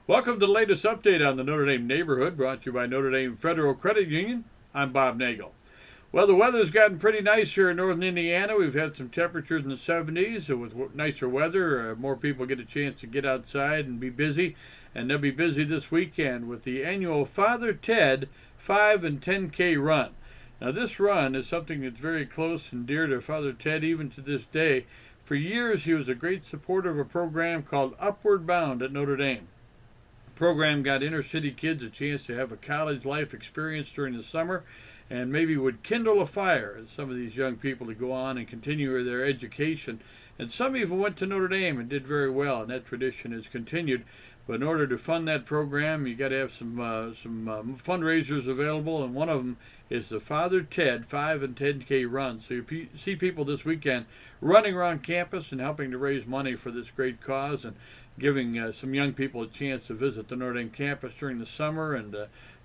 Welcome to the latest update on the Notre Dame neighborhood, brought to you by Notre Dame Federal Credit Union. I'm Bob Nagel. Well, the weather's gotten pretty nice here in northern Indiana. We've had some temperatures in the 70s, so with nicer weather, more people get a chance to get outside and be busy. And they'll be busy this weekend with the annual Father Ted 5 and 10K run. Now, this run is something that's very close and dear to Father Ted even to this day. For years, he was a great supporter of a program called Upward Bound at Notre Dame. Program got inner city kids a chance to have a college life experience during the summer and maybe would kindle a fire in some of these young people to go on and continue their education. And some even went to Notre Dame and did very well, and that tradition has continued. But in order to fund that program, you got to have some fundraisers available, and one of them is the Father Ted 5 and 10K run. So you see people this weekend running around campus and helping to raise money for this great cause, and giving some young people a chance to visit the Notre Dame campus during the summer and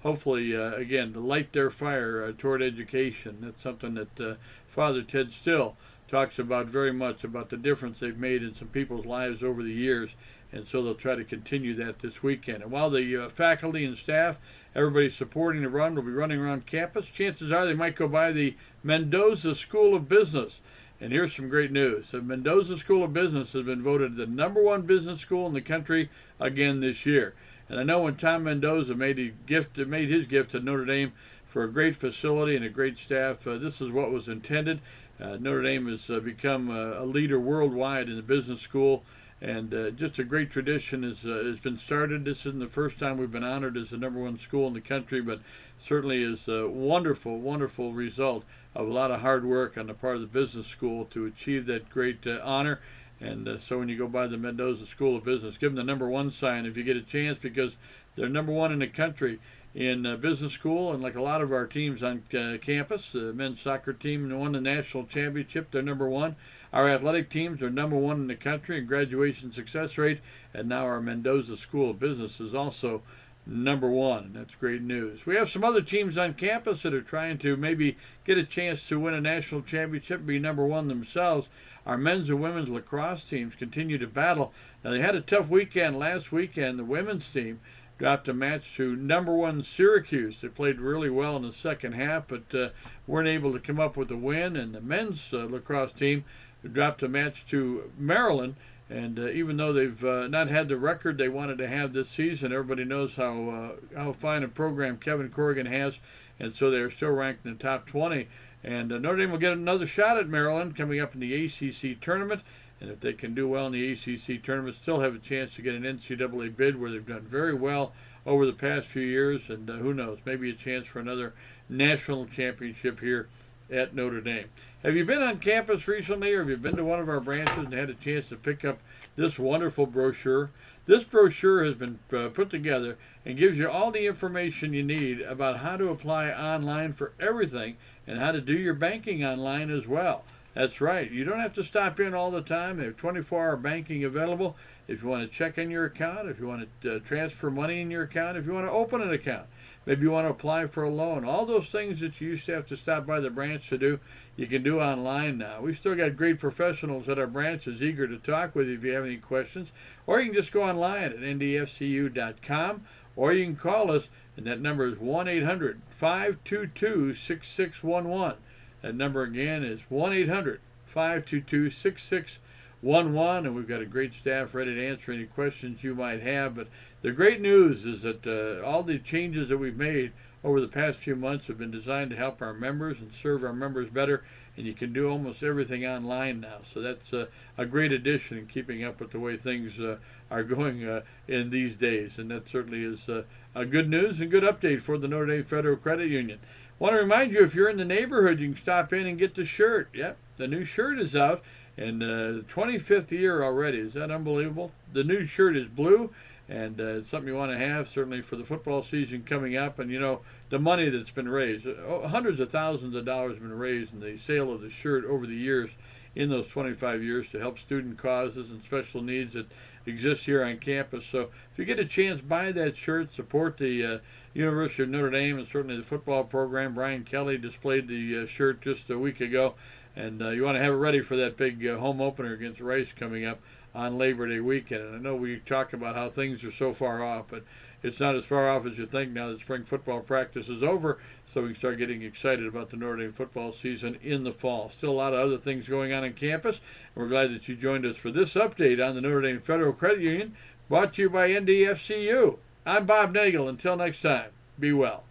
hopefully, again, to light their fire toward education. That's something that Father Ted still talks about very much, about the difference they've made in some people's lives over the years, and so they'll try to continue that this weekend. And while the faculty and staff, everybody supporting the run, will be running around campus, chances are they might go by the Mendoza School of Business. And here's some great news. The Mendoza School of Business has been voted the #1 business school in the country again this year. And I know when Tom Mendoza made his gift to Notre Dame for a great facility and a great staff, this is what was intended. Notre Dame has become a leader worldwide in the business school, and just a great tradition has been started. This isn't the first time we've been honored as the #1 school in the country, but certainly is a wonderful, wonderful result of a lot of hard work on the part of the business school to achieve that great honor. And so when you go by the Mendoza School of Business, give them the #1 sign if you get a chance, because they're #1 in the country in business school. And like a lot of our teams on campus, the men's soccer team won the national championship, they're #1. Our athletic teams are #1 in the country in graduation success rate, and now our Mendoza School of Business is also #1, and that's great news. We have some other teams on campus that are trying to maybe get a chance to win a national championship, be #1 themselves. Our men's and women's lacrosse teams continue to battle. Now, they had a tough weekend last weekend. The women's team dropped a match to #1 Syracuse. They played really well in the second half, but weren't able to come up with a win. And the men's lacrosse team dropped a match to Maryland. And even though they've not had the record they wanted to have this season, everybody knows how fine a program Kevin Corrigan has, and so they're still ranked in the top 20. And Notre Dame will get another shot at Maryland coming up in the ACC tournament, and if they can do well in the ACC tournament, still have a chance to get an NCAA bid, where they've done very well over the past few years, and who knows, maybe a chance for another national championship here at Notre Dame. Have you been on campus recently, or have you been to one of our branches and had a chance to pick up this wonderful brochure? This brochure has been put together and gives you all the information you need about how to apply online for everything and how to do your banking online as well. That's right. You don't have to stop in all the time. They have 24-hour banking available. If you want to check in your account, if you want to transfer money in your account, if you want to open an account, maybe you want to apply for a loan. All those things that you used to have to stop by the branch to do, you can do online now. We've still got great professionals at our branches eager to talk with you if you have any questions. Or you can just go online at ndfcu.com, or you can call us, and that number is 1-800-522-6611. That number again is 1-800-522-6611, and we've got a great staff ready to answer any questions you might have. But the great news is that all the changes that we've made over the past few months have been designed to help our members and serve our members better, and you can do almost everything online now. So that's a great addition in keeping up with the way things are going in these days, and that certainly is a good news and good update for the Notre Dame Federal Credit Union. Want to remind you, if you're in the neighborhood, you can stop in and get the shirt. Yep, the new shirt is out, and the 25th year already. Is that unbelievable? The new shirt is blue, and it's something you want to have, certainly for the football season coming up. And, you know, the money that's been raised, hundreds of thousands of dollars have been raised in the sale of the shirt over the years, in those 25 years, to help student causes and special needs that exist here on campus. So if you get a chance, buy that shirt, support the University of Notre Dame, and certainly the football program. Brian Kelly displayed the shirt just a week ago, and you want to have it ready for that big home opener against Rice coming up on Labor Day weekend. And I know we talk about how things are so far off, but it's not as far off as you think now that spring football practice is over, so we can start getting excited about the Notre Dame football season in the fall. Still a lot of other things going on campus, and we're glad that you joined us for this update on the Notre Dame Federal Credit Union, brought to you by NDFCU. I'm Bob Nagel. Until next time, be well.